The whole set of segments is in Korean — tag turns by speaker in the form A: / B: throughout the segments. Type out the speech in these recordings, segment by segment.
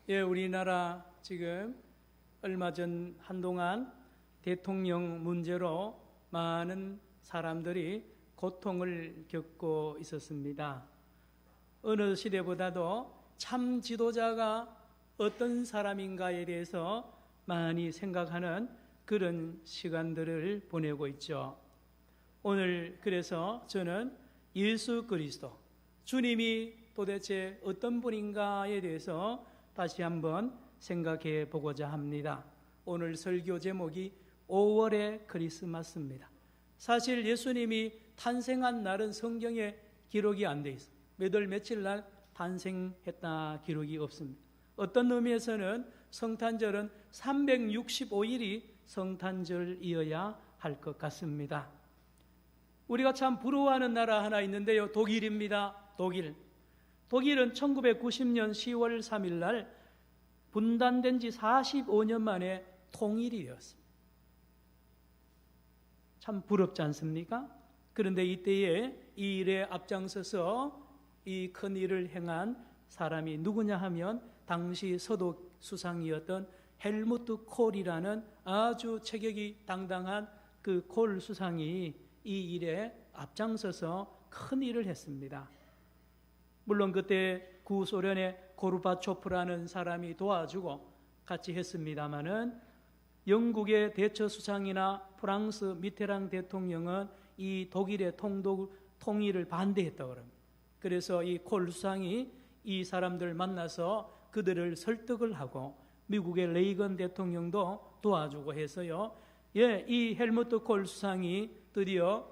A: 예, 우리나라 지금 얼마 전 한동안 대통령 문제로 많은 사람들이 고통을 겪고 있었습니다. 어느 시대보다도 참 지도자가 어떤 사람인가에 대해서 많이 생각하는 그런 시간들을 보내고 있죠. 오늘 그래서 저는 예수 그리스도, 주님이 도대체 어떤 분인가에 대해서 다시 한번 생각해 보고자 합니다. 오늘 설교 제목이 5월의 크리스마스입니다. 사실 예수님이 탄생한 날은 성경에 기록이 안 돼 있어요. 몇 월 며칠 날 탄생했다 기록이 없습니다. 어떤 의미에서는 성탄절은 365일이 성탄절이어야 할 것 같습니다. 우리가 참 부러워하는 나라 하나 있는데요. 독일입니다. 독일은 1990년 10월 3일 날 분단된 지 45년 만에 통일이 되었습니다. 참 부럽지 않습니까? 그런데 이때에 이 일에 앞장서서 이 큰 일을 행한 사람이 누구냐 하면 당시 서독 수상이었던 헬무트 콜이라는 아주 체격이 당당한 그 콜 수상이 이 일에 앞장서서 큰 일을 했습니다. 물론 그때 구소련의 고르바초프라는 사람이 도와주고 같이 했습니다마는 영국의 대처 수상이나 프랑스 미테랑 대통령은 이 독일의 통일을 반대했다고 합니다. 그래서 이 콜 수상이 이 사람들 만나서 그들을 설득을 하고 미국의 레이건 대통령도 도와주고 해서요. 예, 이 헬무트 콜 수상이 드디어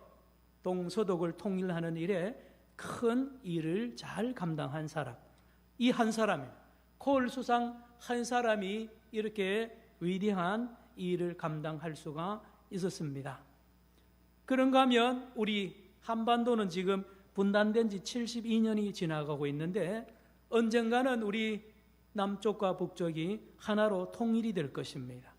A: 동서독을 통일하는 일에 큰 일을 잘 감당한 사람. 이 한 사람, 콜 수상 한 사람이 이렇게 위대한 일을 감당할 수가 있었습니다. 그런가 하면 우리 한반도는 지금 분단된 지 72년이 지나가고 있는데 언젠가는 우리 남쪽과 북쪽이 하나로 통일이 될 것입니다.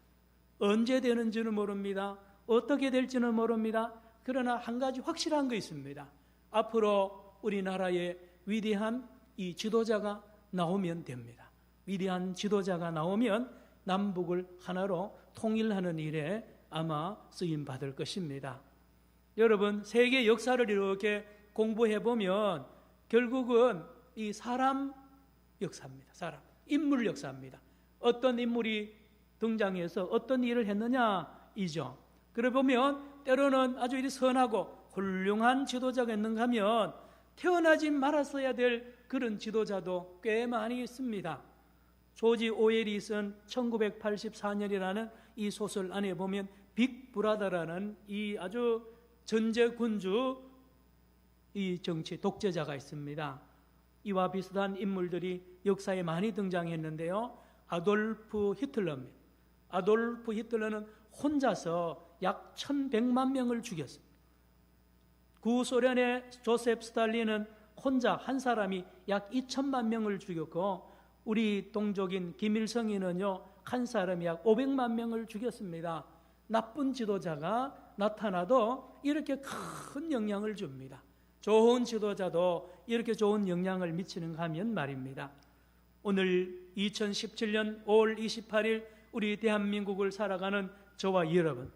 A: 언제 되는지는 모릅니다. 어떻게 될지는 모릅니다. 그러나 한 가지 확실한 거 있습니다. 앞으로 우리나라에 위대한 이 지도자가 나오면 됩니다. 위대한 지도자가 나오면 남북을 하나로 통일하는 일에 아마 쓰임 받을 것입니다. 여러분, 세계 역사를 이렇게 공부해 보면 결국은 이 사람 역사입니다. 인물 역사입니다. 어떤 인물이 등장해서 어떤 일을 했느냐이죠. 그래 보면 때로는 아주 이리 선하고 훌륭한 지도자가 있는가 하면 태어나지 말았어야 될 그런 지도자도 꽤 많이 있습니다. 조지 오웰이 쓴 1984년이라는 이 소설 안에 보면 빅브라더라는 이 아주 전제군주 이 정치 독재자가 있습니다. 이와 비슷한 인물들이 역사에 많이 등장했는데요. 아돌프 히틀러입니다. 아돌프 히틀러는 혼자서 약 1100만 명을 죽였습니다. 구소련의 조셉 스탈린은 혼자 한 사람이 약 2000만 명을 죽였고 우리 동족인 김일성이는요 한 사람이 약 500만 명을 죽였습니다. 나쁜 지도자가 나타나도 이렇게 큰 영향을 줍니다. 좋은 지도자도 이렇게 좋은 영향을 미치는가 하면 말입니다. 오늘 2017년 5월 28일 우리 대한민국을 살아가는 저와 여러분,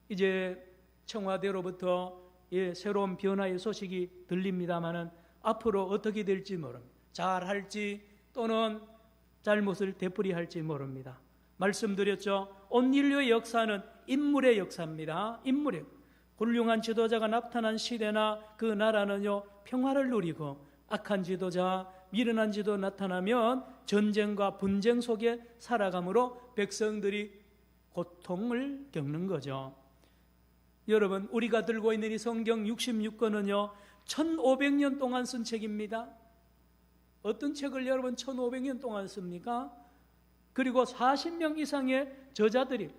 A: 이제 청와대로부터 새로운 변화의 소식이 들립니다마는 앞으로 어떻게 될지 모릅니다. 잘할지 또는 잘못을 되풀이할지 모릅니다. 말씀드렸죠. 온 인류의 역사는 인물의 역사입니다. 인물의 훌륭한 지도자가 나타난 시대나 그 나라는요 평화를 누리고 악한 지도자, 미련한 지도 나타나면 전쟁과 분쟁 속에 살아감으로 백성들이 고통을 겪는 거죠. 여러분, 우리가 들고 있는 이 성경 66권은요 1500년 동안 쓴 책입니다. 어떤 책을 여러분 1500년 동안 씁니까? 그리고 40명 이상의 저자들이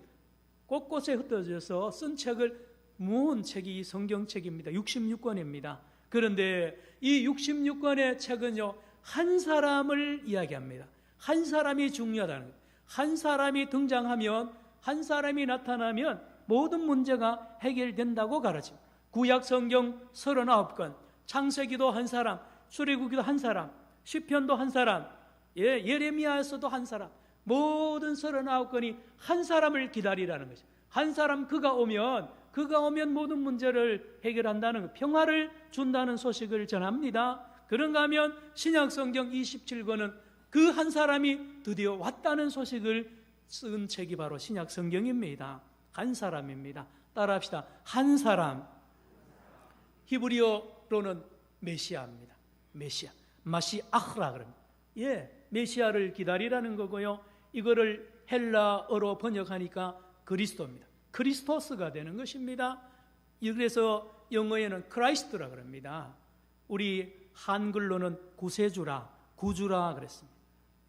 A: 곳곳에 흩어져서 쓴 책을 모은 책이 이 성경책입니다. 66권입니다. 그런데 이 66권의 책은요 한 사람을 이야기합니다. 한 사람이 중요하다는 거예요. 한 사람이 등장하면, 한 사람이 나타나면 모든 문제가 해결된다고 가르칩니다. 구약 성경 39권, 창세기도 한 사람, 출애굽기도 한 사람, 시편도 한 사람, 예, 예레미야에서도 한 사람, 모든 39건이 한 사람을 기다리라는 것이죠. 한 사람 그가 오면 모든 문제를 해결한다는 것, 평화를 준다는 소식을 전합니다. 그런가 하면 신약성경 27권은 그 한 사람이 드디어 왔다는 소식을 쓴 책이 바로 신약성경입니다. 한 사람입니다. 따라합시다. 한 사람. 히브리어로는 메시아입니다. 메시아, 마시아흐라 그럽니다. 예, 메시아를 기다리라는 거고요. 이거를 헬라어로 번역하니까 그리스도입니다. 크리스토스가 되는 것입니다. 그래서 영어에는 크라이스트라 그럽니다. 우리 한글로는 구세주라, 구주라 그랬습니다.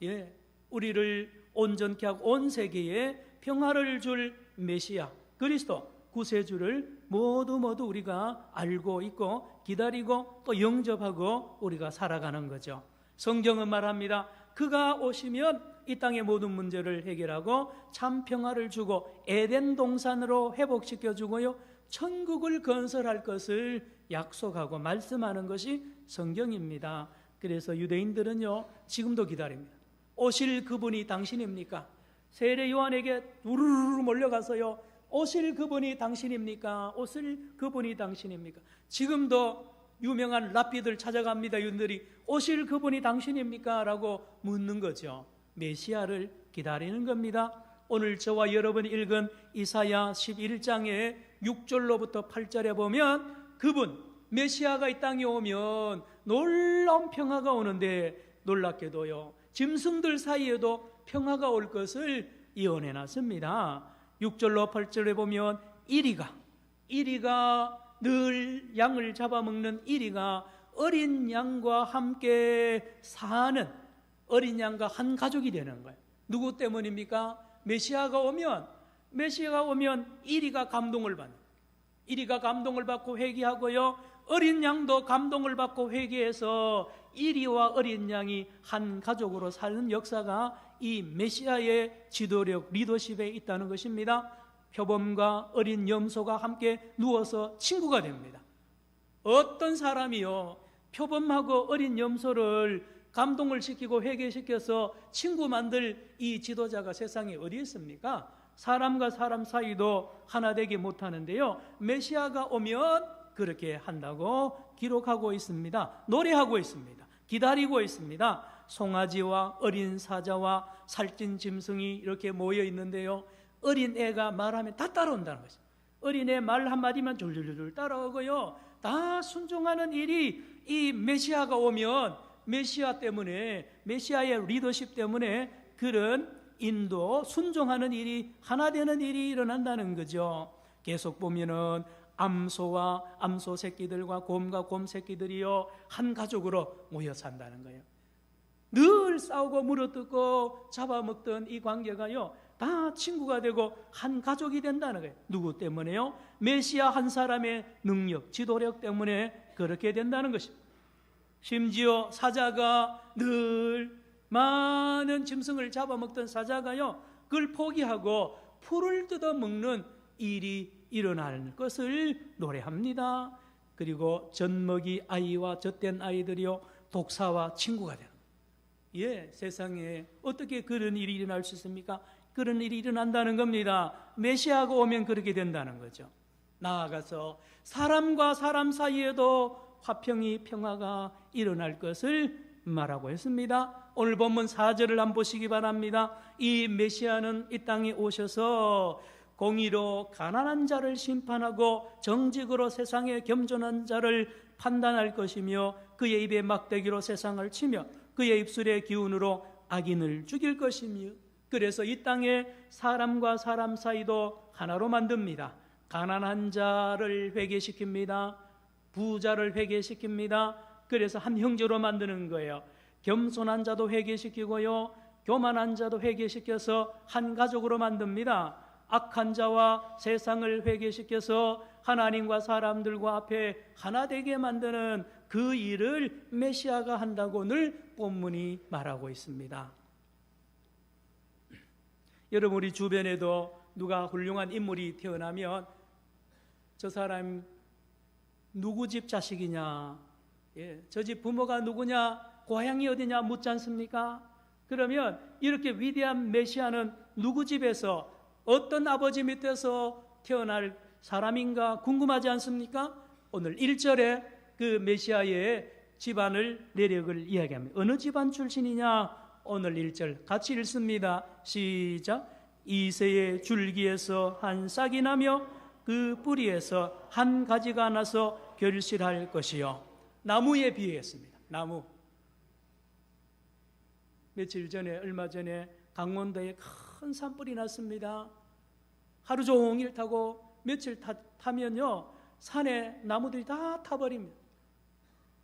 A: 예, 우리를 온전케 하고 온 세계에 평화를 줄 메시아, 그리스도, 구세주를 모두 우리가 알고 있고 기다리고 또 영접하고 우리가 살아가는 거죠. 성경은 말합니다. 그가 오시면 이 땅의 모든 문제를 해결하고 참 평화를 주고 에덴 동산으로 회복시켜 주고요, 천국을 건설할 것을 약속하고 말씀하는 것이 성경입니다. 그래서 유대인들은요, 지금도 기다립니다. 오실 그분이 당신입니까? 세례 요한에게 우르르 몰려가서요, 오실 그분이 당신입니까? 오실 그분이 당신입니까? 지금도 유명한 랍비들 찾아갑니다. 이들이 오실 그분이 당신입니까? 라고 묻는 거죠. 메시아를 기다리는 겁니다. 오늘 저와 여러분이 읽은 이사야 11장의 6절로부터 8절에 보면 그분 메시아가 이 땅에 오면 놀라운 평화가 오는데, 놀랍게도요, 짐승들 사이에도 평화가 올 것을 예언해 놨습니다. 6절로 8절에 보면 이리가 늘 양을 잡아먹는 이리가 어린 양과 함께 사는, 어린 양과 한 가족이 되는 거예요. 누구 때문입니까? 메시아가 오면 이리가 감동을 받는, 이리가 감동을 받고 회개하고요, 어린 양도 감동을 받고 회개해서 이리와 어린 양이 한 가족으로 사는 역사가 이 메시아의 지도력, 리더십에 있다는 것입니다. 표범과 어린 염소가 함께 누워서 친구가 됩니다. 어떤 사람이요, 표범하고 어린 염소를 감동을 시키고 회개시켜서 친구 만들 이 지도자가 세상에 어디 있습니까? 사람과 사람 사이도 하나 되지 못하는데요, 메시아가 오면 그렇게 한다고 기록하고 있습니다. 노래하고 있습니다. 기다리고 있습니다. 송아지와 어린 사자와 살찐 짐승이 이렇게 모여 있는데요, 어린 애가 말하면 다 따라온다는 것이죠. 어린애 말 한마디만 줄줄줄 따라오고요, 다 순종하는 일이 이 메시아가 오면, 메시아 때문에, 메시아의 리더십 때문에 그런 인도, 순종하는 일이, 하나 되는 일이 일어난다는 거죠. 계속 보면은 암소와 암소 새끼들과 곰과 곰 새끼들이요, 한 가족으로 모여 산다는 거예요. 늘 싸우고 물어뜯고 잡아먹던 이 관계가요, 다 친구가 되고 한 가족이 된다는 거예요. 누구 때문에요? 메시아 한 사람의 능력, 지도력 때문에 그렇게 된다는 것입니다. 심지어 사자가, 늘 많은 짐승을 잡아먹던 사자가요, 그걸 포기하고 풀을 뜯어먹는 일이 일어날 것을 노래합니다. 그리고 젖먹이 아이와 젖된 아이들이요, 독사와 친구가 되는 거예요. 예, 세상에 어떻게 그런 일이 일어날 수 있습니까? 그런 일이 일어난다는 겁니다. 메시아가 오면 그렇게 된다는 거죠. 나아가서 사람과 사람 사이에도 화평이, 평화가 일어날 것을 말하고 있습니다. 오늘 본문 4절을 한번 보시기 바랍니다. 이 메시아는 이 땅에 오셔서 공의로 가난한 자를 심판하고 정직으로 세상에 겸손한 자를 판단할 것이며, 그의 입에 막대기로 세상을 치며 그의 입술의 기운으로 악인을 죽일 것이며, 그래서 이 땅에 사람과 사람 사이도 하나로 만듭니다. 가난한 자를 회개시킵니다. 부자를 회개시킵니다. 그래서 한 형제로 만드는 거예요. 겸손한 자도 회개시키고요, 교만한 자도 회개시켜서 한 가족으로 만듭니다. 악한 자와 세상을 회개시켜서 하나님과 사람들과 앞에 하나 되게 만드는 그 일을 메시아가 한다고 늘 본문이 말하고 있습니다. 여러분, 우리 주변에도 누가 훌륭한 인물이 태어나면 저 사람 누구 집 자식이냐, 저 집 부모가 누구냐, 고향이 어디냐 묻지 않습니까? 그러면 이렇게 위대한 메시아는 누구 집에서 어떤 아버지 밑에서 태어날 사람인가 궁금하지 않습니까? 오늘 1절에 그 메시아의 집안을 내력을 이야기합니다. 어느 집안 출신이냐? 오늘 1절 같이 읽습니다. 시작. 이새의 줄기에서 한 싹이 나며 그 뿌리에서 한 가지가 나서 결실할 것이요. 나무에 비유했습니다. 나무. 며칠 전에 얼마 전에 강원도에 큰 산불이 났습니다. 하루 종일 타고 며칠 타면요 산에 나무들이 다 타버립니다.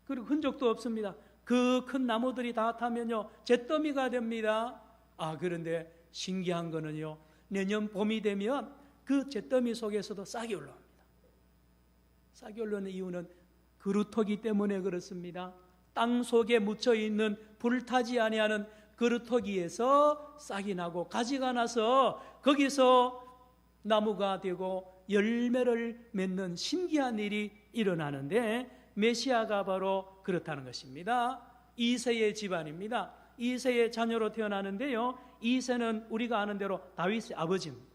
A: 그리고 흔적도 없습니다. 그 큰 나무들이 다 타면요 잿더미가 됩니다. 그런데 신기한 거는요 내년 봄이 되면 그 잿더미 속에서도 싹이 올라옵니다. 싹이 올라오는 이유는 그루터기 때문에 그렇습니다. 땅 속에 묻혀있는 불타지 아니하는 그루터기에서 싹이 나고 가지가 나서 거기서 나무가 되고 열매를 맺는 신기한 일이 일어나는데 메시아가 바로 그렇다는 것입니다. 이새의 집안입니다. 이새의 자녀로 태어나는데요 이새는 우리가 아는 대로 다윗의 아버지입니다.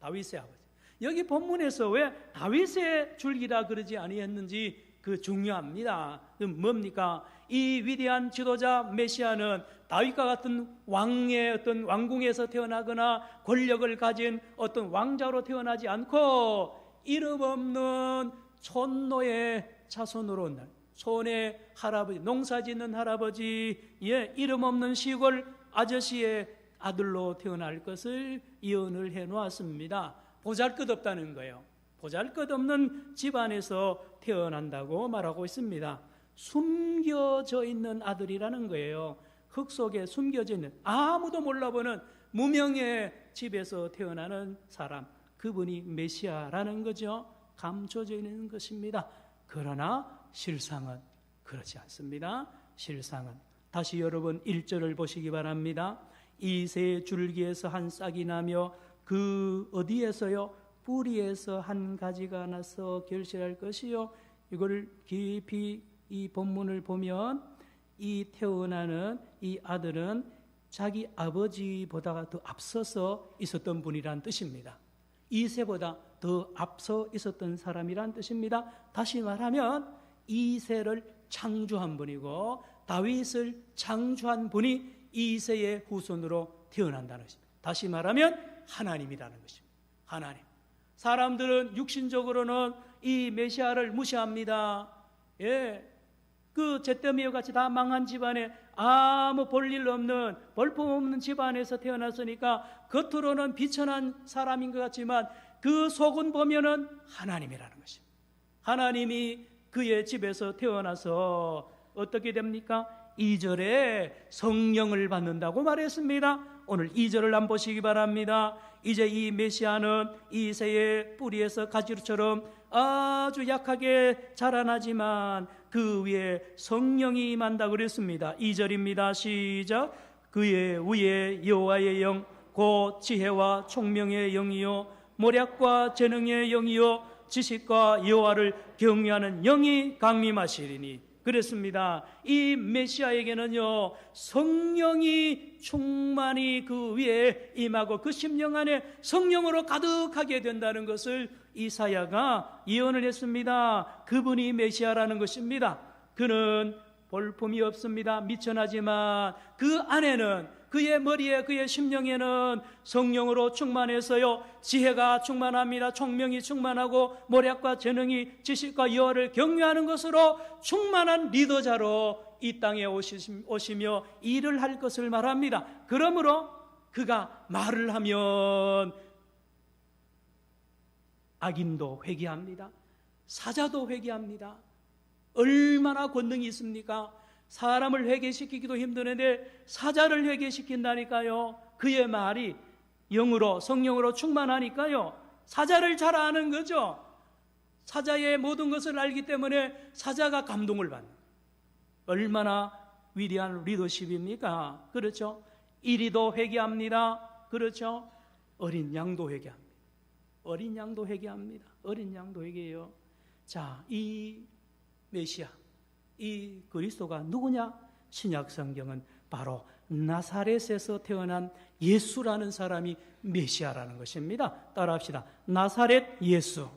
A: 다윗의 아버지. 여기 본문에서 왜 다윗의 줄기라 그러지 아니했는지 그 중요합니다. 뭡니까? 이 위대한 지도자 메시아는 다윗과 같은 왕의 어떤 왕궁에서 태어나거나 권력을 가진 어떤 왕자로 태어나지 않고 이름 없는 촌노의 자손으로 온 날, 촌의 할아버지, 농사 짓는 할아버지, 이름 없는 시골 아저씨의 아들로 태어날 것을 예언을 해 놓았습니다. 보잘것없다는 거예요. 보잘것없는 집안에서 태어난다고 말하고 있습니다. 숨겨져 있는 아들이라는 거예요. 흙 속에 숨겨져 있는 아무도 몰라보는 무명의 집에서 태어나는 사람, 그분이 메시아라는 거죠. 감춰져 있는 것입니다. 그러나 실상은 그렇지 않습니다. 실상은 다시 여러분 1절을 보시기 바랍니다. 이새의 줄기에서 한 싹이 나며 그 어디에서요? 뿌리에서 한 가지가 나서 결실할 것이요. 이걸 깊이 이 본문을 보면 이 태어나는 이 아들은 자기 아버지보다 더 앞서서 있었던 분이란 뜻입니다. 이새보다 더 앞서 있었던 사람이란 뜻입니다. 다시 말하면 이새를 창조한 분이고 다윗을 창조한 분이 이새의 후손으로 태어난다는 것입니다. 다시 말하면 하나님이라는 것입니다. 하나님. 사람들은 육신적으로는 이 메시아를 무시합니다. 그 잿더미와 같이 다 망한 집안에 아무 볼일 없는 볼품없는 집안에서 태어났으니까 겉으로는 비천한 사람인 것 같지만 그 속은 보면은 하나님이라는 것입니다. 하나님이 그의 집에서 태어나서 어떻게 됩니까? 2절에 성령을 받는다고 말했습니다. 오늘 2절을 한번 보시기 바랍니다. 이제 이 메시아는 이새의 뿌리에서 가지처럼 아주 약하게 자라나지만 그 위에 성령이 임한다고 그랬습니다. 2절입니다. 시작. 그의 위에 여호와의 영, 곧 지혜와 총명의 영이요 모략과 재능의 영이요 지식과 여호와를 경외하는 영이 강림하시리니 그랬습니다. 이 메시아에게는요 성령이 충만히 그 위에 임하고 그 심령 안에 성령으로 가득하게 된다는 것을 이사야가 예언을 했습니다. 그분이 메시아라는 것입니다. 그는 볼품이 없습니다. 미천하지만 그 안에는 그의 머리에 그의 심령에는 성령으로 충만해서요 지혜가 충만합니다. 총명이 충만하고 모략과 재능이 지식과 여호와를 경외하는 것으로 충만한 리더자로 이 땅에 오시며 일을 할 것을 말합니다. 그러므로 그가 말을 하면 악인도 회개합니다. 사자도 회개합니다. 얼마나 권능이 있습니까? 사람을 회개시키기도 힘드는데 사자를 회개시킨다니까요. 그의 말이 영으로 성령으로 충만하니까요. 사자를 잘 아는 거죠. 사자의 모든 것을 알기 때문에 사자가 감동을 받는 얼마나 위대한 리더십입니까? 그렇죠. 이리도 회개합니다. 그렇죠. 어린 양도 회개합니다. 어린 양도 회개합니다. 어린 양도 회개해요. 자, 이 메시아 이 그리스도가 누구냐? 신약 성경은 바로 나사렛에서 태어난 예수라는 사람이 메시아라는 것입니다. 따라합시다. 나사렛 예수.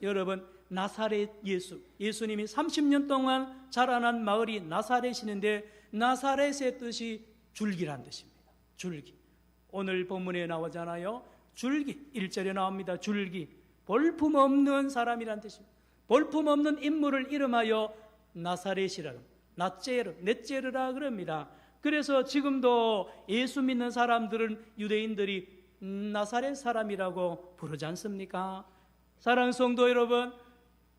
A: 여러분, 나사렛 예수, 예수님이 30년 동안 자라난 마을이 나사렛이는데 나사렛의 뜻이 줄기란 뜻입니다. 줄기. 오늘 본문에 나오잖아요. 줄기, 1절에 나옵니다. 줄기, 볼품없는 사람이란 뜻입니다. 볼품없는 인물을 이름하여 나사렛이라고, 넷제르라 그럽니다. 그래서 지금도 예수 믿는 사람들은 유대인들이 나사렛 사람이라고 부르지 않습니까? 사랑하는 성도 여러분,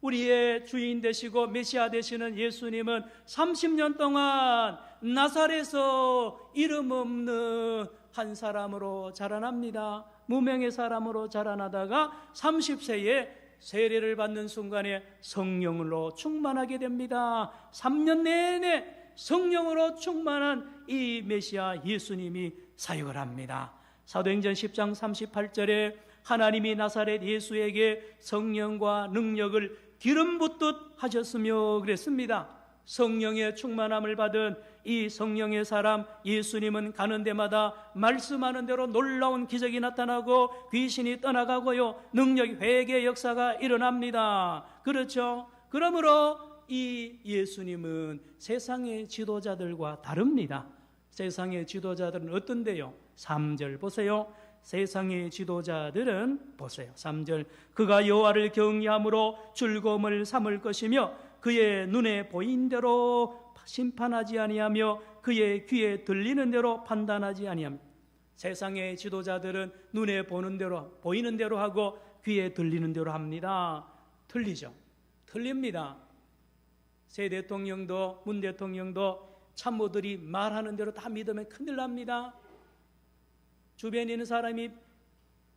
A: 우리의 주인 되시고 메시아 되시는 예수님은 30년 동안 나사렛에서 이름 없는 한 사람으로 자라납니다. 무명의 사람으로 자라나다가 30세에 세례를 받는 순간에 성령으로 충만하게 됩니다. 3년 내내 성령으로 충만한 이 메시아 예수님이 사역을 합니다. 사도행전 10장 38절에 하나님이 나사렛 예수에게 성령과 능력을 기름 붓듯 하셨으며 그랬습니다. 성령의 충만함을 받은 이 성령의 사람 예수님은 가는 데마다 말씀하는 대로 놀라운 기적이 나타나고 귀신이 떠나가고요, 능력 회개의 역사가 일어납니다. 그렇죠? 그러므로 이 예수님은 세상의 지도자들과 다릅니다. 세상의 지도자들은 어떤데요? 3절 보세요. 세상의 지도자들은 보세요. 3절, 그가 여호와를 경외함으로 즐거움을 삼을 것이며 그의 눈에 보인 대로 심판하지 아니하며 그의 귀에 들리는 대로 판단하지 아니하며. 세상의 지도자들은 눈에 보는 대로, 보이는 대로 하고 귀에 들리는 대로 합니다. 틀리죠? 틀립니다. 새 대통령도 문 대통령도 참모들이 말하는 대로 다 믿으면 큰일 납니다. 주변에 있는 사람이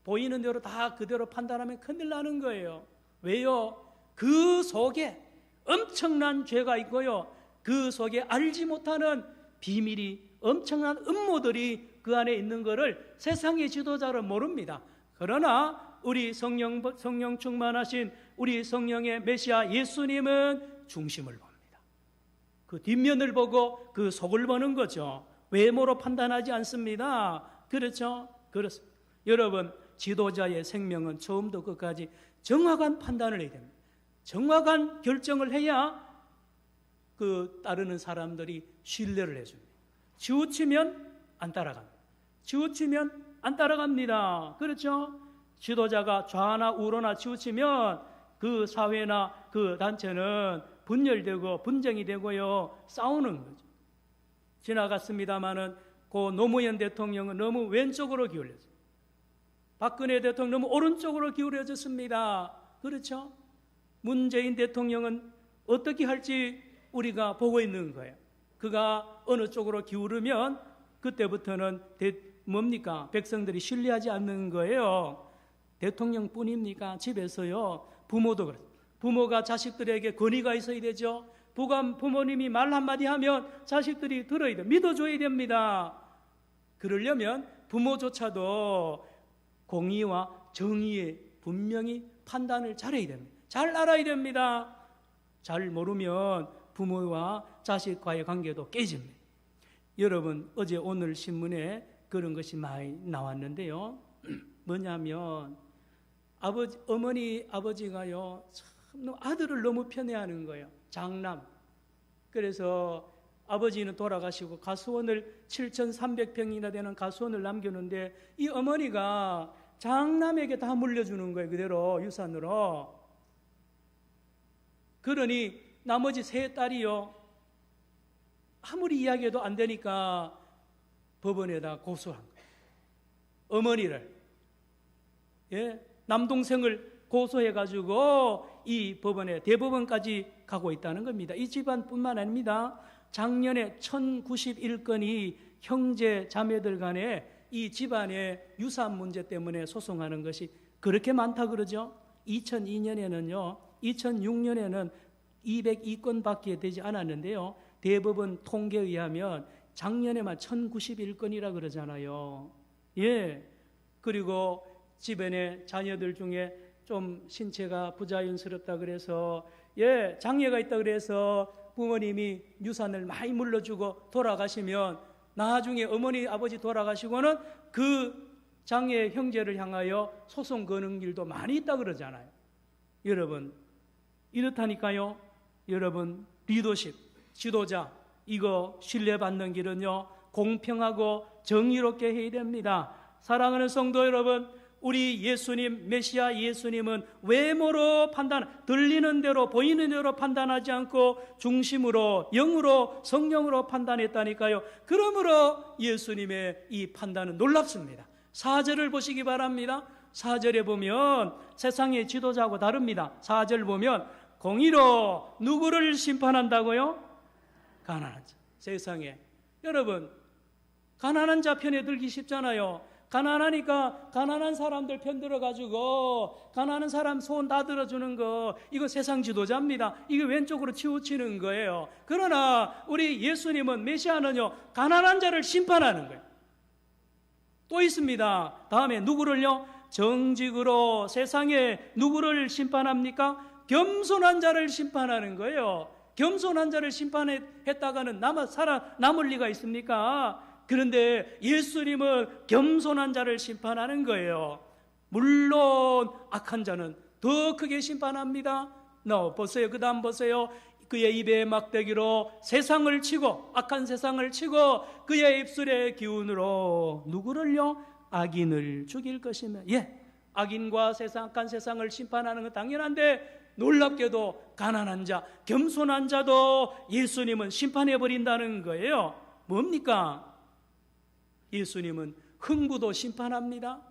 A: 보이는 대로 다 그대로 판단하면 큰일 나는 거예요. 왜요? 그 속에 엄청난 죄가 있고요, 그 속에 알지 못하는 비밀이, 엄청난 음모들이 그 안에 있는 것을 세상의 지도자는 모릅니다. 그러나 우리 성령 충만하신 우리 성령의 메시아 예수님은 중심을 봅니다. 그 뒷면을 보고 그 속을 보는 거죠. 외모로 판단하지 않습니다. 그렇죠? 그렇습니다. 여러분, 지도자의 생명은 처음부터 끝까지 정확한 판단을 해야 됩니다. 정확한 결정을 해야 그 따르는 사람들이 신뢰를 해줍니다. 치우치면 안 따라갑니다. 치우치면 안 따라갑니다. 그렇죠? 지도자가 좌나 우로나 치우치면 그 사회나 그 단체는 분열되고 분쟁이 되고요, 싸우는 거죠. 지나갔습니다마는 고 노무현 대통령은 너무 왼쪽으로 기울였어요. 박근혜 대통령 너무 오른쪽으로 기울여졌습니다. 그렇죠? 문재인 대통령은 어떻게 할지 우리가 보고 있는 거예요. 그가 어느 쪽으로 기울으면 그때부터는 뭡니까? 백성들이 신뢰하지 않는 거예요. 대통령뿐입니까? 집에서요, 부모도 그래요. 부모가 자식들에게 권위가 있어야 되죠. 부모님이 말 한마디 하면 자식들이 들어야 돼요. 믿어줘야 됩니다. 그러려면 부모조차도 공의와 정의에 분명히 판단을 잘해야 됩니다. 잘 알아야 됩니다. 잘 모르면 부모와 자식과의 관계도 깨집니다. 여러분, 어제 오늘 신문에 그런 것이 많이 나왔는데요. 뭐냐면 어머니 아버지가요, 참 아들을 너무 편애하는 거예요. 장남. 그래서 아버지는 돌아가시고 가수원을 7,300평이나 되는 가수원을 남겼는데 이 어머니가 장남에게 다 물려주는 거예요. 그대로 유산으로. 그러니 나머지 세 딸이요, 아무리 이야기해도 안 되니까 법원에다 고소한 거예요. 어머니를, 남동생을 고소해가지고 이 법원에, 대법원까지 가고 있다는 겁니다. 이 집안뿐만 아닙니다. 작년에 1091건이 형제 자매들 간에 이 집안의 유산 문제 때문에 소송하는 것이 그렇게 많다 그러죠. 2002년에는요, 2006년에는 202건밖에 되지 않았는데요. 대법원 통계에 의하면 작년에만 1091건이라 그러잖아요. 그리고 집안의 자녀들 중에 좀 신체가 부자연스럽다 그래서 장애가 있다 그래서 부모님이 유산을 많이 물려주고 돌아가시면 나중에 어머니 아버지 돌아가시고는 그 장애 형제를 향하여 소송 거는 일도 많이 있다 그러잖아요. 여러분 이렇다니까요. 여러분 리더십, 지도자 이거 신뢰받는 길은요 공평하고 정의롭게 해야 됩니다. 사랑하는 성도 여러분, 우리 예수님, 메시아 예수님은 외모로 들리는 대로 보이는 대로 판단하지 않고 중심으로 영으로 성령으로 판단했다니까요. 그러므로 예수님의 이 판단은 놀랍습니다. 4절을 보시기 바랍니다. 4절에 보면 세상의 지도자하고 다릅니다. 4절 보면 공의로 누구를 심판한다고요? 가난한 자. 세상에 여러분 가난한 자 편에 들기 쉽잖아요. 가난하니까 가난한 사람들 편들어 가지고 가난한 사람 소원 다 들어주는 거 이거 세상 지도자입니다. 이게 왼쪽으로 치우치는 거예요. 그러나 우리 예수님은 메시아는요 가난한 자를 심판하는 거예요. 또 있습니다. 다음에 누구를요? 정직으로 세상에 누구를 심판합니까? 겸손한 자를 심판하는 거예요. 겸손한 자를 심판했다가는 남을 리가 있습니까? 그런데 예수님은 겸손한 자를 심판하는 거예요. 물론 악한 자는 더 크게 심판합니다. 보세요. 그 다음 보세요. 그의 입에 막대기로 세상을 치고 악한 세상을 치고 그의 입술의 기운으로 누구를요? 악인을 죽일 것이며 악인과 악한 세상을 심판하는 건 당연한데 놀랍게도 가난한 자, 겸손한 자도 예수님은 심판해버린다는 거예요. 뭡니까? 예수님은 흥부도 심판합니다.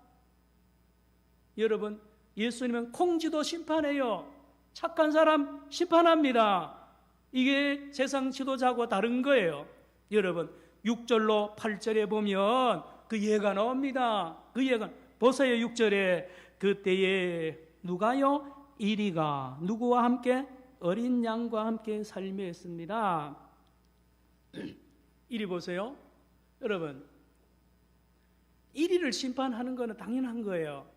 A: 여러분 예수님은 콩쥐도 심판해요. 착한 사람 심판합니다. 이게 세상 지도자하고 다른 거예요. 여러분 6절로 8절에 보면 그 예가 나옵니다. 그 예가 보세요. 6절에 그때에 누가요? 이리가 누구와 함께? 어린 양과 함께 살며했습니다. 이리 보세요. 여러분 이리를 심판하는 것은 당연한 거예요.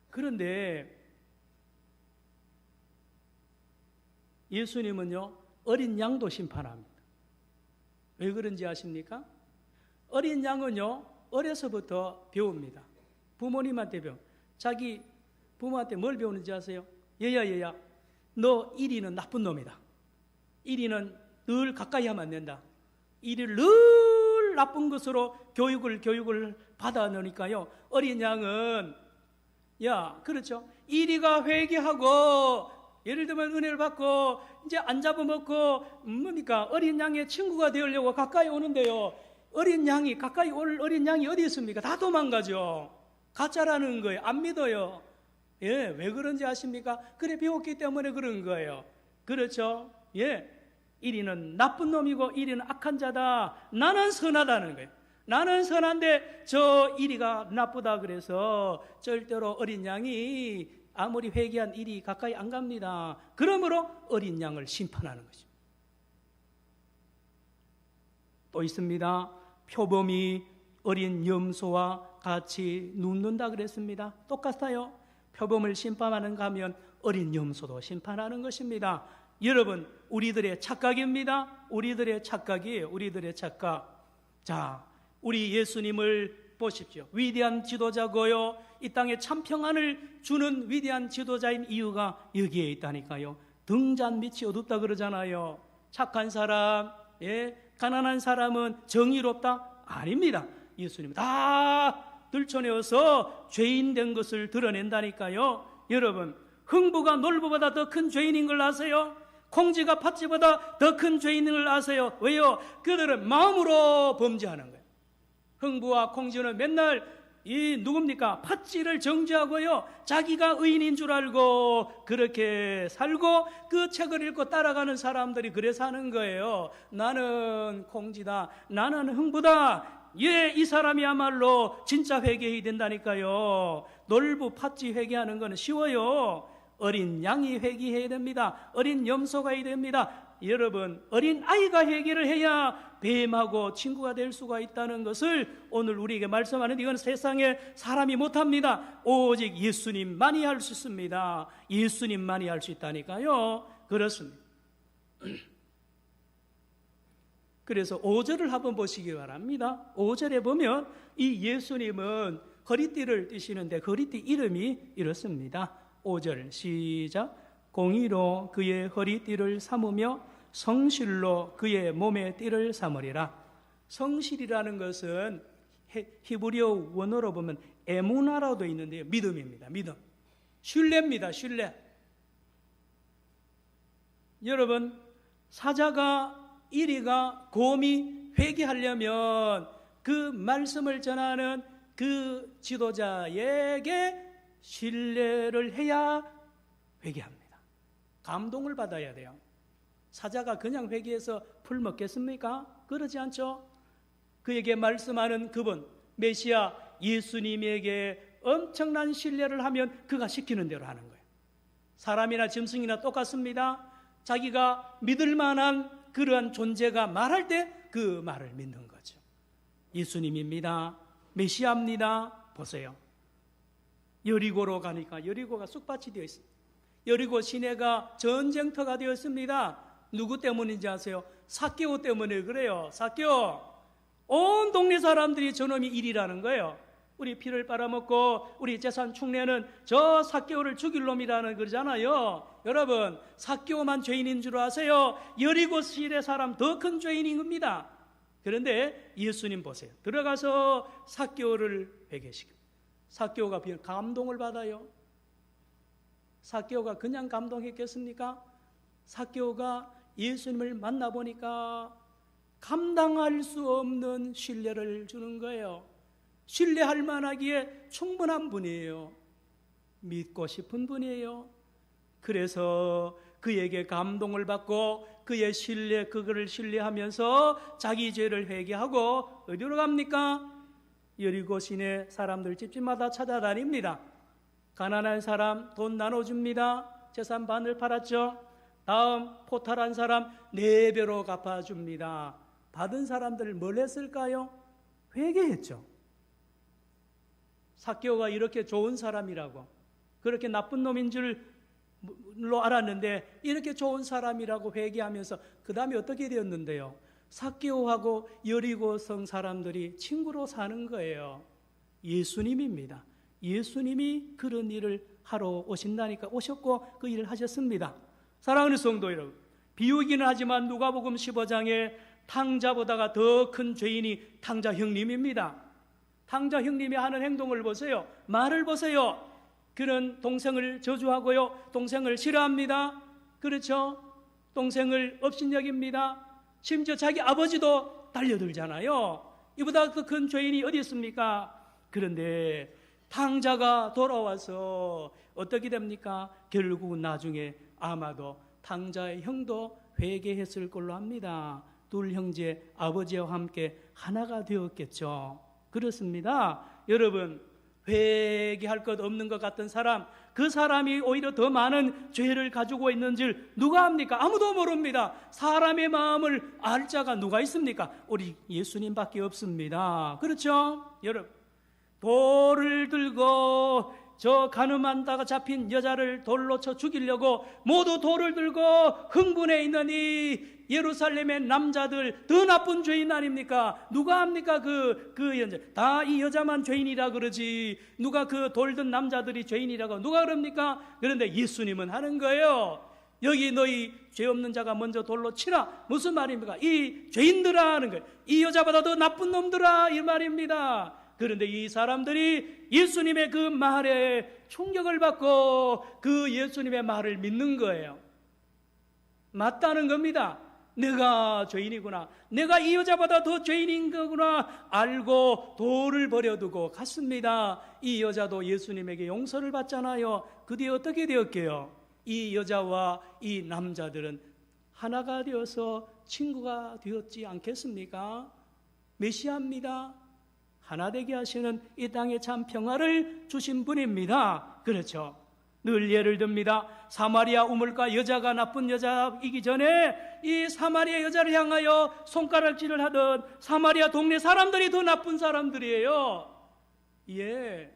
A: 그런데 예수님은요 어린 양도 심판합니다. 왜 그런지 아십니까? 어린 양은요 어려서부터 배웁니다. 부모님한테 자기 부모한테 뭘 배우는지 아세요? 얘야 너 이리는 나쁜 놈이다. 이리는 늘 가까이 하면 안 된다. 이리를 늘 나쁜 것으로 교육을 받아 놓으니까요 어린 양은 그렇죠. 이리가 회개하고 예를 들면 은혜를 받고 이제 안 잡아먹고 뭡니까? 어린 양의 친구가 되려고 가까이 오는데요 어린 양이 가까이 올 어린 양이 어디 있습니까? 다 도망가죠. 가짜라는 거예요. 안 믿어요. 왜 그런지 아십니까? 그래 배웠기 때문에 그런 거예요. 그렇죠? 이리는 나쁜 놈이고 이리는 악한 자다. 나는 선하다는 거예요. 나는 선한데 저 이리가 나쁘다. 그래서 절대로 어린 양이 아무리 회개한 이리 가까이 안 갑니다. 그러므로 어린 양을 심판하는 거죠. 또 있습니다. 표범이 어린 염소와 같이 눕는다 그랬습니다. 똑같아요. 표범을 심판하는가 하면 어린 염소도 심판하는 것입니다. 여러분 우리들의 착각입니다. 우리들의 착각이에요. 우리들의 착각. 자, 우리 예수님을 보십시오. 위대한 지도자고요 이 땅에 참 평안을 주는 위대한 지도자인 이유가 여기에 있다니까요. 등잔 밑이 어둡다 그러잖아요. 착한 사람, 가난한 사람은 정의롭다? 아닙니다. 예수님은 다 들춰내어서 죄인 된 것을 드러낸다니까요. 여러분 흥부가 놀부보다 더 큰 죄인인 걸 아세요? 콩쥐가 팥쥐보다 더 큰 죄인인 걸 아세요? 왜요? 그들은 마음으로 범죄하는 거예요. 흥부와 콩쥐는 맨날 누굽니까? 팥쥐를 정죄하고요 자기가 의인인 줄 알고 그렇게 살고 그 책을 읽고 따라가는 사람들이 그래 사는 거예요. 나는 콩쥐다, 나는 흥부다. 이 사람이야말로 진짜 회개해야 된다니까요. 놀부 팥쥐 회개하는 거는 쉬워요. 어린 양이 회개해야 됩니다. 어린 염소가 해야 됩니다. 여러분 어린 아이가 회개를 해야 뱀하고 친구가 될 수가 있다는 것을 오늘 우리에게 말씀하는데 이건 세상에 사람이 못합니다. 오직 예수님만이 할 수 있습니다. 예수님만이 할 수 있다니까요. 그렇습니다. 그래서 5절을 한번 보시기 바랍니다. 5절에 보면 이 예수님은 허리띠를 띠시는데 허리띠 이름이 이렇습니다. 5절 시작. 공의로 그의 허리띠를 삼으며 성실로 그의 몸의 띠를 삼으리라. 성실이라는 것은 히브리어 원어로 보면 에무나라도 있는데요, 믿음입니다. 믿음, 신뢰입니다. 신뢰. 여러분, 사자가 이리가 곰이 회개하려면 그 말씀을 전하는 그 지도자에게 신뢰를 해야 회개합니다. 감동을 받아야 돼요. 사자가 그냥 회개해서 풀 먹겠습니까? 그러지 않죠. 그에게 말씀하는 그분 메시아 예수님에게 엄청난 신뢰를 하면 그가 시키는 대로 하는 거예요. 사람이나 짐승이나 똑같습니다. 자기가 믿을 만한 그러한 존재가 말할 때 그 말을 믿는 거죠. 예수님입니다. 메시아입니다. 보세요. 여리고로 가니까 여리고가 쑥밭이 되어 있습니다. 여리고 시내가 전쟁터가 되었습니다. 누구 때문인지 아세요? 삭개오 때문에 그래요. 삭개오. 온 동네 사람들이 저놈이 일이라는 거예요. 우리 피를 빨아먹고 우리 재산 축내는 저 삭개오를 죽일 놈이라는 그러잖아요. 여러분, 삭개오만 죄인인 줄 아세요? 여리고 시내 사람 더 큰 죄인인 겁니다. 그런데 예수님 보세요. 들어가서 삭개오를 회개시킵니다. 삭개오가 감동을 받아요. 삭개오가 그냥 감동했겠습니까? 삭개오가 예수님을 만나보니까 감당할 수 없는 신뢰를 주는 거예요. 신뢰할 만하기에 충분한 분이에요. 믿고 싶은 분이에요. 그래서 그에게 감동을 받고 그의 신뢰, 그거를 신뢰하면서 자기 죄를 회개하고 어디로 갑니까? 여리고 시내 사람들 집집마다 찾아다닙니다. 가난한 사람 돈 나눠줍니다. 재산 반을 팔았죠. 다음 포탈한 사람 4배로 갚아줍니다. 받은 사람들 뭘 했을까요? 회개했죠. 삭개오가 이렇게 좋은 사람이라고, 그렇게 나쁜 놈인 줄로 알았는데 이렇게 좋은 사람이라고 회개하면서 그 다음에 어떻게 되었는데요? 삭개오하고 여리고성 사람들이 친구로 사는 거예요. 예수님입니다. 예수님이 그런 일을 하러 오신다니까 오셨고 그 일을 하셨습니다. 사랑하는 성도 여러분, 비유기는 하지만 누가복음 15장에 탕자보다가 더 큰 죄인이 탕자 형님입니다. 탕자 형님이 하는 행동을 보세요. 말을 보세요. 그는 동생을 저주하고요, 동생을 싫어합니다. 그렇죠? 동생을 업신여깁니다. 심지어 자기 아버지도 달려들잖아요. 이보다 더 큰 죄인이 어디 있습니까? 그런데 탕자가 돌아와서 어떻게 됩니까? 결국 나중에 아마도 탕자의 형도 회개했을 걸로 합니다. 둘 형제 아버지와 함께 하나가 되었겠죠. 그렇습니다. 여러분, 회개할 것 없는 것 같은 사람, 그 사람이 오히려 더 많은 죄를 가지고 있는 줄 누가 압니까? 아무도 모릅니다. 사람의 마음을 알 자가 누가 있습니까? 우리 예수님밖에 없습니다. 그렇죠? 여러분, 돌을 들고 저 가늠한다가 잡힌 여자를 돌로 쳐 죽이려고 모두 돌을 들고 흥분해 있는 이 예루살렘의 남자들, 더 나쁜 죄인 아닙니까? 누가 합니까? 다 이 여자만 죄인이라 그러지, 누가 그 돌든 남자들이 죄인이라고 누가 그럽니까? 그런데 예수님은 하는 거예요. 여기 너희 죄 없는 자가 먼저 돌로 치라. 무슨 말입니까? 이 죄인들아 하는 거예요. 이 여자보다 더 나쁜 놈들아, 이 말입니다. 그런데 이 사람들이 예수님의 그 말에 충격을 받고 그 예수님의 말을 믿는 거예요. 맞다는 겁니다. 내가 죄인이구나, 내가 이 여자보다 더 죄인인 거구나 알고 돌을 버려두고 갔습니다. 이 여자도 예수님에게 용서를 받잖아요. 그 뒤에 어떻게 되었게요? 이 여자와 이 남자들은 하나가 되어서 친구가 되었지 않겠습니까? 메시아입니다. 하나 되게 하시는 이 땅에 참 평화를 주신 분입니다. 그렇죠? 늘 예를 듭니다. 사마리아 우물가 여자가 나쁜 여자이기 전에 이 사마리아 여자를 향하여 손가락질을 하던 사마리아 동네 사람들이 더 나쁜 사람들이에요. 예,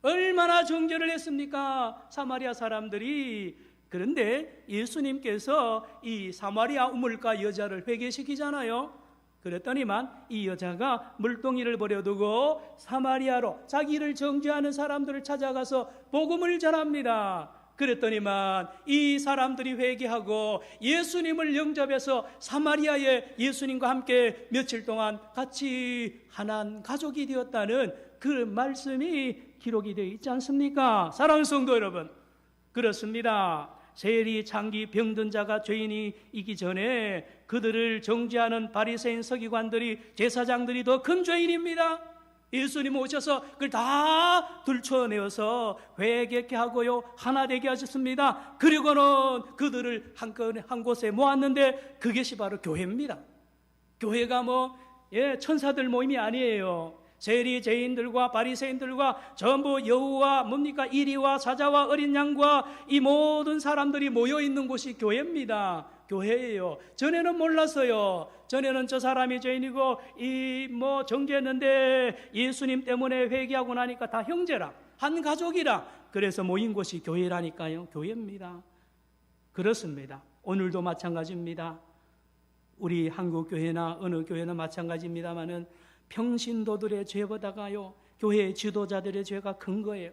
A: 얼마나 정죄를 했습니까? 사마리아 사람들이. 그런데 예수님께서 이 사마리아 우물가 여자를 회개시키잖아요. 그랬더니만 이 여자가 물동이를 버려두고 사마리아로 자기를 정죄하는 사람들을 찾아가서 복음을 전합니다. 그랬더니만 이 사람들이 회개하고 예수님을 영접해서 사마리아에 예수님과 함께 며칠 동안 같이 하나님 가족이 되었다는 그 말씀이 기록이 되어 있지 않습니까? 사랑하는 성도 여러분, 그렇습니다. 세리 장기 병든 자가 죄인이기 전에 그들을 정죄하는 바리새인 서기관들이, 제사장들이 더 큰 죄인입니다. 예수님 오셔서 그걸 다 들춰내어서 회개케 하고요, 하나 되게 하셨습니다. 그리고는 그들을 한 곳에 모았는데 그것이 바로 교회입니다. 교회가 천사들 모임이 아니에요. 세리 죄인들과 바리새인들과 전부 여우와 뭡니까 이리와 사자와 어린 양과 이 모든 사람들이 모여 있는 곳이 교회입니다. 교회예요. 전에는 몰랐어요. 전에는 저 사람이 죄인이고 정죄했는데 예수님 때문에 회개하고 나니까 다 형제라, 한 가족이라, 그래서 모인 곳이 교회라니까요. 교회입니다. 그렇습니다. 오늘도 마찬가지입니다. 우리 한국 교회나 어느 교회나 마찬가지입니다만은 평신도들의 죄보다가요, 교회의 지도자들의 죄가 큰 거예요.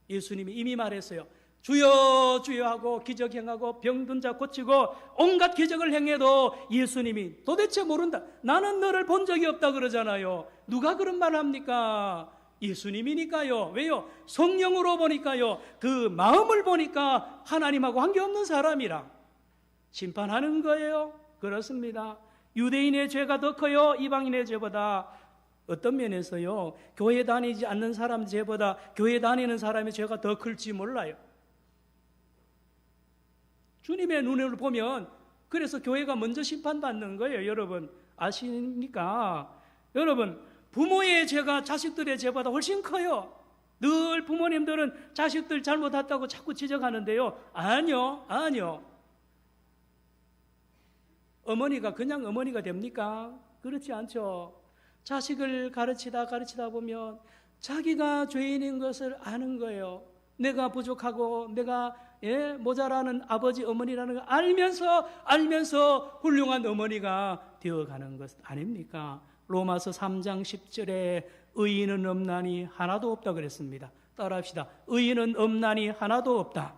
A: 예수님이 이미 말했어요. 주여 주여 하고 기적 행하고 병든 자 고치고 온갖 기적을 행해도 예수님이 도대체 모른다, 나는 너를 본 적이 없다 그러잖아요. 누가 그런 말 합니까? 예수님이니까요. 왜요? 성령으로 보니까요, 그 마음을 보니까 하나님하고 관계없는 사람이라 심판하는 거예요. 그렇습니다. 유대인의 죄가 더 커요, 이방인의 죄보다. 어떤 면에서요, 교회 다니지 않는 사람 죄보다 교회 다니는 사람의 죄가 더 클지 몰라요. 주님의 눈으로 보면 그래서 교회가 먼저 심판받는 거예요. 여러분 아십니까? 여러분, 부모의 죄가 자식들의 죄보다 훨씬 커요. 늘 부모님들은 자식들 잘못했다고 자꾸 지적하는데요, 아니요. 어머니가 그냥 어머니가 됩니까? 그렇지 않죠. 자식을 가르치다 보면 자기가 죄인인 것을 아는 거예요. 내가 부족하고 내가 모자라는 아버지 어머니라는 걸 알면서 훌륭한 어머니가 되어가는 것 아닙니까? 로마서 3장 10절에 의인은 없나니 하나도 없다 그랬습니다. 따라합시다. 의인은 없나니 하나도 없다.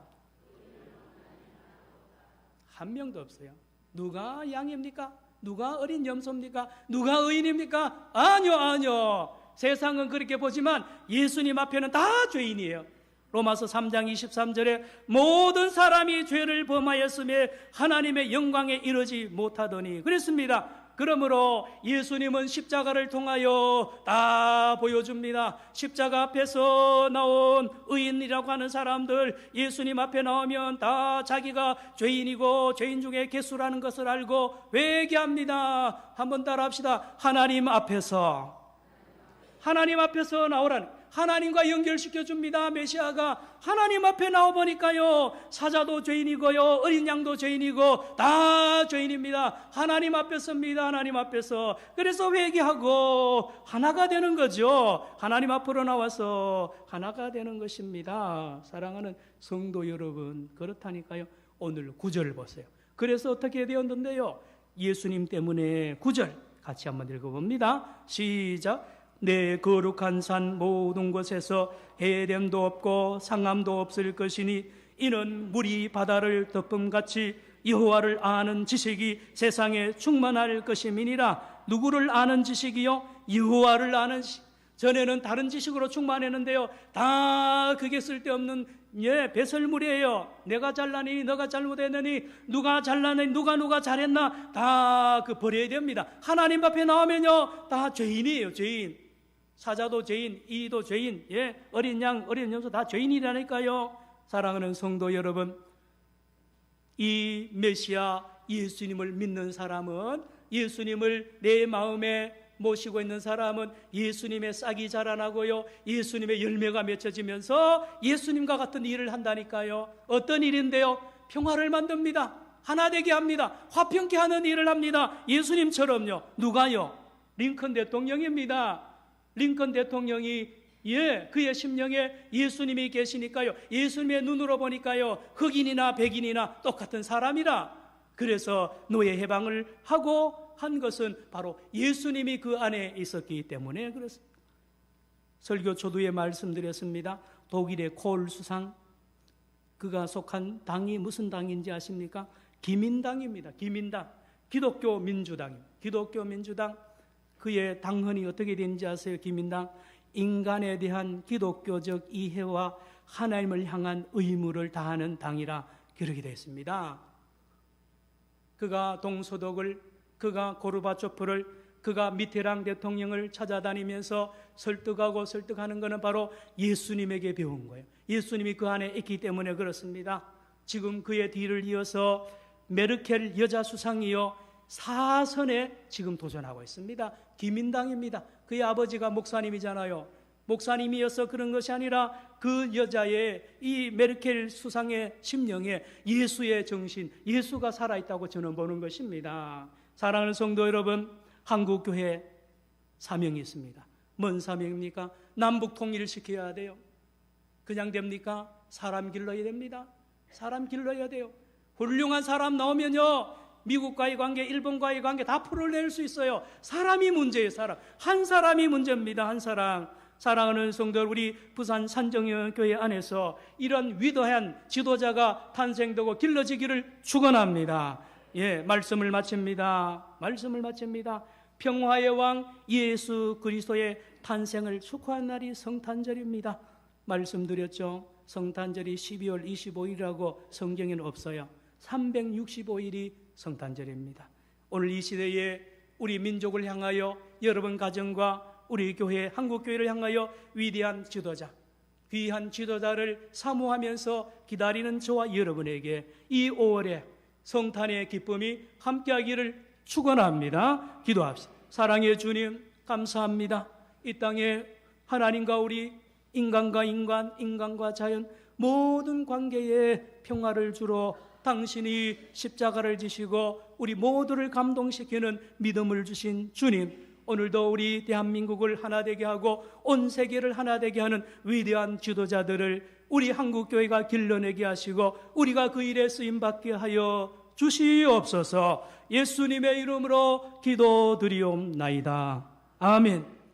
A: 한 명도 없어요. 누가 양입니까? 누가 어린 염소입니까? 누가 의인입니까? 아니요. 세상은 그렇게 보지만 예수님 앞에는 다 죄인이에요. 로마서 3장 23절에 모든 사람이 죄를 범하였음에 하나님의 영광에 이르지 못하더니 그랬습니다. 그러므로 예수님은 십자가를 통하여 다 보여줍니다. 십자가 앞에서 나온 의인이라고 하는 사람들, 예수님 앞에 나오면 다 자기가 죄인이고 죄인 중에 개수라는 것을 알고 회개합니다. 한번 따라합시다. 하나님 앞에서 나오라는, 하나님과 연결시켜줍니다. 메시아가 하나님 앞에 나와보니까요, 사자도 죄인이고요, 어린 양도 죄인이고 다 죄인입니다. 하나님 앞에 섭니다. 하나님 앞에서. 그래서 회개하고 하나가 되는 거죠. 하나님 앞으로 나와서 하나가 되는 것입니다. 사랑하는 성도 여러분, 그렇다니까요. 오늘 9절을 보세요. 그래서 어떻게 되었는데요, 예수님 때문에 9절 같이 한번 읽어봅니다. 시작. 내 거룩한 산 모든 곳에서 해됨도 없고 상함도 없을 것이니 이는 물이 바다를 덮음같이 여호와를 아는 지식이 세상에 충만할 것임이니라. 누구를 아는 지식이요? 여호와를 아는 전에는 다른 지식으로 충만했는데요, 다 그게 쓸데없는 배설물이에요. 내가 잘나니 너가 잘못했느니 누가 잘나니 누가 잘했나 다 버려야 됩니다. 하나님 앞에 나오면요 다 죄인이에요. 죄인. 사자도 죄인, 이도 죄인, 어린 양, 어린 염소 다 죄인이라니까요. 사랑하는 성도 여러분, 이 메시아 예수님을 믿는 사람은, 예수님을 내 마음에 모시고 있는 사람은 예수님의 싹이 자라나고요, 예수님의 열매가 맺혀지면서 예수님과 같은 일을 한다니까요. 어떤 일인데요? 평화를 만듭니다. 하나 되게 합니다. 화평케 하는 일을 합니다. 예수님처럼요. 누가요? 링컨 대통령입니다. 링컨 대통령이 그의 심령에 예수님이 계시니까요, 예수님의 눈으로 보니까요, 흑인이나 백인이나 똑같은 사람이라. 그래서 노예 해방을 하고 한 것은 바로 예수님이 그 안에 있었기 때문에 그렇습니다. 설교 초두에 말씀드렸습니다. 독일의 콜 수상, 그가 속한 당이 무슨 당인지 아십니까? 기민당입니다. 기민당, 기독교 민주당입니다. 기독교 민주당, 그의 당헌이 어떻게 되는지 아세요? 기민당, 인간에 대한 기독교적 이해와 하나님을 향한 의무를 다하는 당이라 그러게 되어 있습니다. 그가 동서독을, 그가 고르바초프를, 그가 미테랑 대통령을 찾아다니면서 설득하는 것은 바로 예수님에게 배운 거예요. 예수님이 그 안에 있기 때문에 그렇습니다. 지금 그의 뒤를 이어서 메르켈 여자 수상이요, 사선에 지금 도전하고 있습니다. 기민당입니다. 그의 아버지가 목사님이잖아요. 목사님이어서 그런 것이 아니라 그 여자의, 이 메르켈 수상의 심령에 예수의 정신, 예수가 살아있다고 저는 보는 것입니다. 사랑하는 성도 여러분, 한국교회 사명이 있습니다. 뭔 사명입니까? 남북 통일을 시켜야 돼요. 그냥 됩니까? 사람 길러야 됩니다. 사람 길러야 돼요. 훌륭한 사람 나오면요, 미국과의 관계, 일본과의 관계 다 풀어낼 수 있어요. 사람이 문제예요. 사람. 한 사람이 문제입니다. 한 사람. 사랑하는 성도들, 우리 부산 산정교회 안에서 이런 위대한 지도자가 탄생되고 길러지기를 축원합니다. 예, 말씀을 마칩니다. 평화의 왕 예수 그리스도의 탄생을 축하한 날이 성탄절입니다. 말씀드렸죠. 성탄절이 12월 25일이라고 성경에는 없어요. 365일이 성탄절입니다. 오늘 이 시대에 우리 민족을 향하여, 여러분 가정과 우리 교회, 한국교회를 향하여 위대한 지도자, 귀한 지도자를 사모하면서 기다리는 저와 여러분에게 이 5월에 성탄의 기쁨이 함께하기를 축원합니다. 기도합시다. 사랑의 주님, 감사합니다. 이 땅에 하나님과 우리, 인간과 인간, 인간과 자연 모든 관계에 평화를 주러 당신이 십자가를 지시고 우리 모두를 감동시키는 믿음을 주신 주님, 오늘도 우리 대한민국을 하나 되게 하고 온 세계를 하나 되게 하는 위대한 지도자들을 우리 한국교회가 길러내게 하시고 우리가 그 일에 쓰임받게 하여 주시옵소서. 예수님의 이름으로 기도드리옵나이다. 아멘.